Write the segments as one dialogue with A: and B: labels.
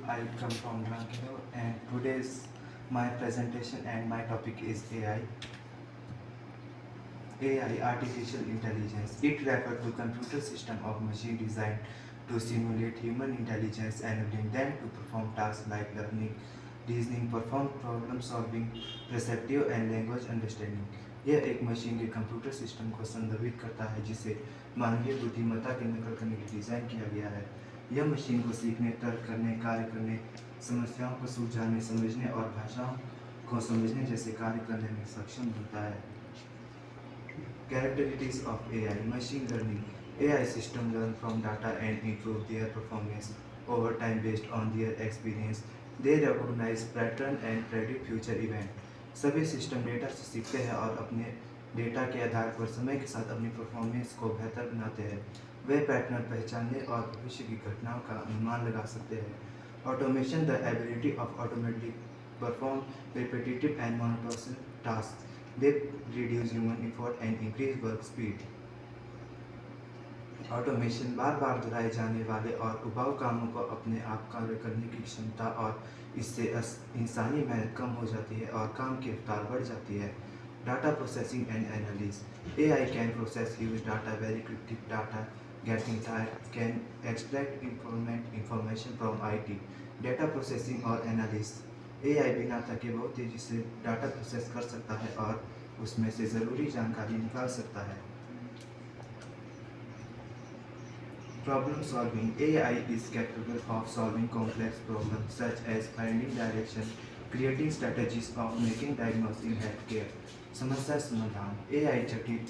A: I come from Bangalore, and today's my presentation and my topic is AI. AI, artificial intelligence. It refers to computer system of machine designed to simulate human intelligence, enabling them to perform tasks like learning, reasoning, perform problem solving, perceptive and language understanding. यह एक machine के computer system को संदर्भित करता है जिसे मानवीय बुद्धिमत्ता की नकल करने के लिए डिज़ाइन किया गया है। यह मशीन को सीखने, तर्क करने, कार्य करने, समस्याओं को सुलझाने, समझने और भाषाओं को समझने जैसे कार्य करने में सक्षम होता है। Characteristics of AI, machine learning. AI systems learn from data and improve their performance over time based on their experience. They recognize pattern and predict future event. सभी सिस्टम डेटा से सीखते हैं और अपने डेटा के आधार पर समय के साथ अपनी परफॉर्मेंस को बेहतर बनाते हैं। वे पैटर्न पहचानने और भविष्य की घटनाओं का अनुमान लगा सकते हैं। Automation, the ability of automatic perform repetitive and monotonous tasks. They reduce human effort and increase work speed. Automation बार बार दोहराए जाने वाले और उबाऊ कामों को अपने आप कार्य करने की क्षमता और इससे इंसानी मेहनत कम हो जाती है और काम की रफ्तार बढ़ जाती है। Data processing and analysis, AI can process huge data very quickly, data getting tied can extract information from IT। Data processing और एनालिस, AI बिना थके बहुत तेज़ी से डाटा प्रोसेस कर सकता है और उसमें से ज़रूरी जानकारी निकाल सकता है। Problem solving, AI is capable of solving complex problems such as finding direction, creating strategies of making diagnosis in healthcare. समस्या समाधान, AI जटिल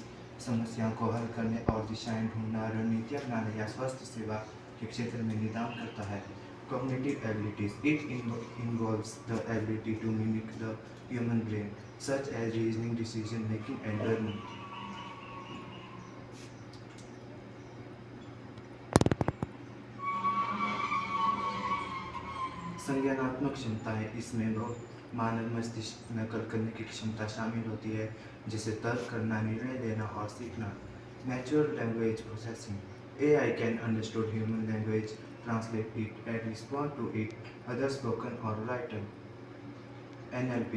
A: समस्याओं को हल करने और दिशाएं ढूंढना, रणनीतियां बनाने या स्वास्थ्य सेवा के क्षेत्र में निदान करता है। Cognitive abilities, it involves the ability to mimic the human brain, such as reasoning, decision making and learning. संज्ञानात्मक क्षमताएं, इसमें बहुत मानव मस्तिष्क नकल करने की क्षमता शामिल होती है, जिसे तर्क करना, निर्णय लेना और सीखना। Natural language processing, AI can understood human language, translate it and respond to it other spoken or written. NLP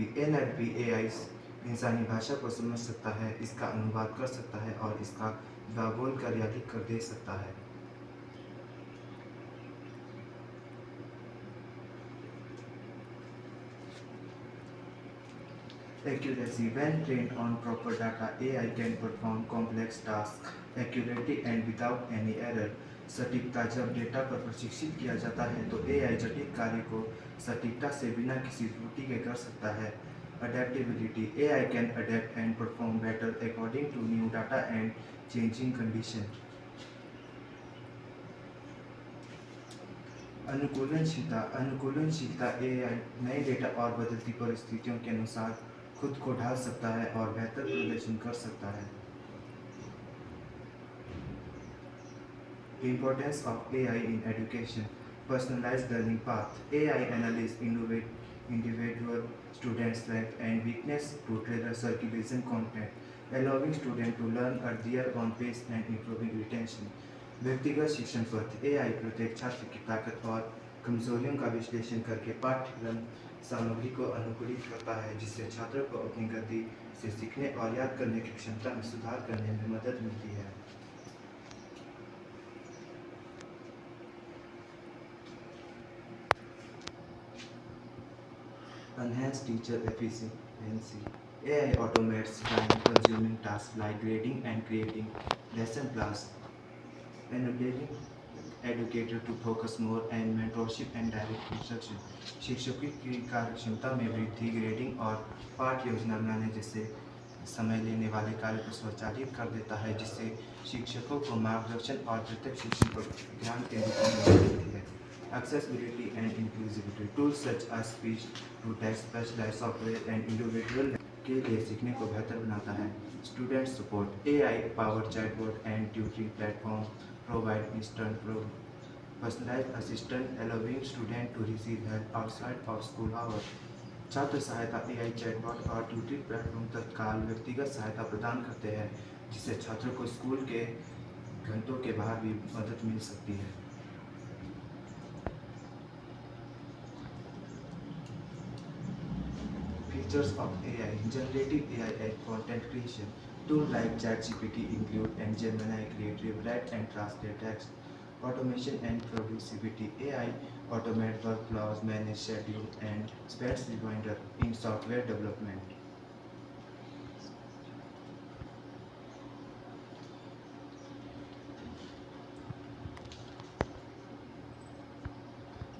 A: AI इंसानी भाषा को समझ सकता है, इसका अनुवाद कर सकता है और इसका जवाब बोलकर या लिख कर दे सकता है। Accuracy, when trained on proper data, AI can perform complex tasks accurately and without any error. सटीकता, जब डेटा पर प्रशिक्षित किया जाता है तो AI जटिल कार्य को सटीकता से बिना किसी त्रुटि के कर सकता है। Adaptability, AI can adapt and perform better according to new data and changing condition. अनुकूलनशीलता, AI नए डेटा और बदलती परिस्थितियों के अनुसार खुद को ढाल सकता है और बेहतर प्रदर्शन कर सकता है। Importance of AI in education, personalized learning path. AI analyze individual students' strength and weakness to tailor circulation content, allowing students to learn at their own pace and improving retention. व्यक्तिगत शिक्षण पथ, AI प्रत्येक छात्र की ताकत और कमजोरियों का विश्लेषण करके पाठ्यक्रम सामग्री को अनुकूलित करता है, जिससे छात्रों को अपनी गति से सीखने और याद करने की क्षमता में सुधार करने में मदद मिलती है। Enhance teacher efficiency. AI automates time-consuming tasks like grading and creating lesson plans, enabling educator to focus more on mentorship and direct instruction. शिक्षकों की कार्यक्षमता में वृद्धि, ग्रेडिंग और पाठ योजना बनाने जैसे समय लेने वाले कार्य को स्वचालित कर देता है, जिससे शिक्षकों को मार्गदर्शन और प्रत्यक्ष शिक्षण पर ध्यान केंद्रित करने में मिलती है। Accessibility and inclusivity, tools such as speech to text, specialized software and individual के लिए सीखने को बेहतर बनाता है। Student support, AI powered chatbot and tutoring platform provide instant personalized assistant, allowing student to receive help outside of school hours. छात्र सहायता, AI chatbot और ट्यूटरिंग प्लेटफॉर्म तत्काल व्यक्तिगत सहायता प्रदान करते हैं, जिससे छात्रों को स्कूल के घंटों के बाहर भी मदद मिल सकती है। features of AI, generative AI and content creation. Tools like ChatGPT include and Gemini create, rewrite and translate text. Automation and productivity. AI automate workflows, manage schedule, and spreads reminder in software development.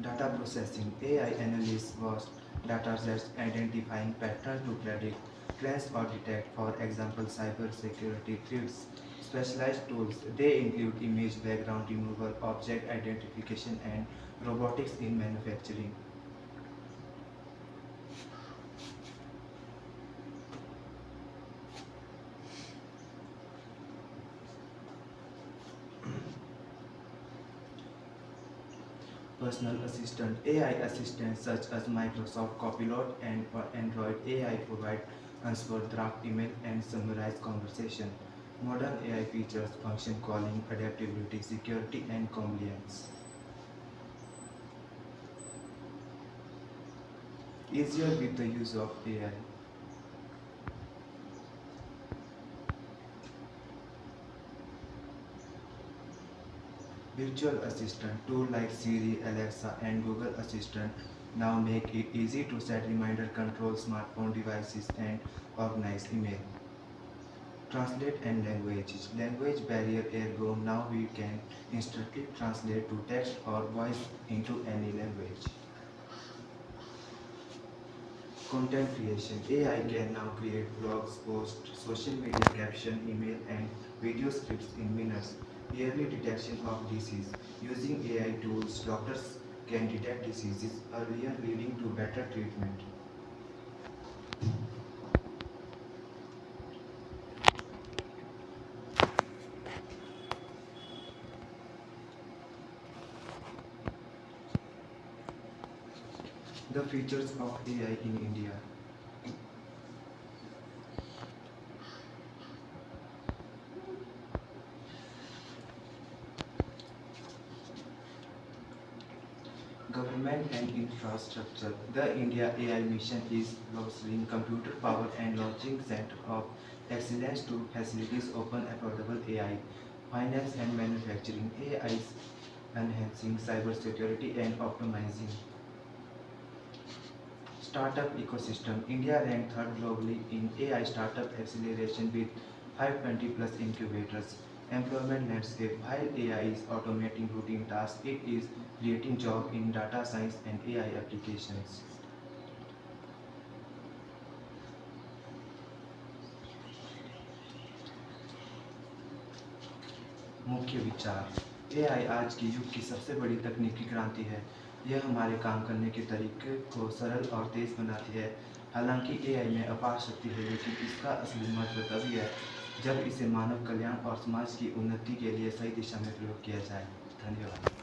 A: Data processing. AI analysts vast data sets identifying patterns to predict trends or detect, for example, cybersecurity threats. Specialized tools. They include image background removal, object identification, and robotics in manufacturing. Personal assistant. AI assistants such as Microsoft Copilot and Android AI provide answer draft email and summarize conversation. Modern AI features function calling, adaptability, security, and compliance. Easier with the use of AI. Virtual assistant tools like Siri, Alexa, and Google Assistant now make it easy to set reminder, control smartphone devices, and organize email. Translate and languages. Language barrier ergo now we can instantly translate to text or voice into any language. Content creation. AI can now create blogs, posts, social media caption, email, and video scripts in minutes. Early detection of disease. Using AI tools, doctors can detect diseases earlier, leading to better treatment. The features of AI in India. Government and infrastructure. The India AI mission is bolstering computer power and launching Center of Excellence to facilities open affordable AI. Finance and manufacturing. AI is enhancing cybersecurity and optimizing. Startup ecosystem. India ranked third globally in AI startup acceleration with 520 plus incubators. Employment landscape. While AI is automating routine tasks, it is creating jobs in data science and AI applications. मुख्य विचार। AI आज के युग की सबसे बड़ी तकनीकी क्रांति है। यह हमारे काम करने के तरीके को सरल और तेज बनाती है। हालांकि एआई में अपार शक्ति है, लेकिन इसका असली महत्व तभी है जब इसे मानव कल्याण और समाज की उन्नति के लिए सही दिशा में प्रयोग किया जाए। धन्यवाद।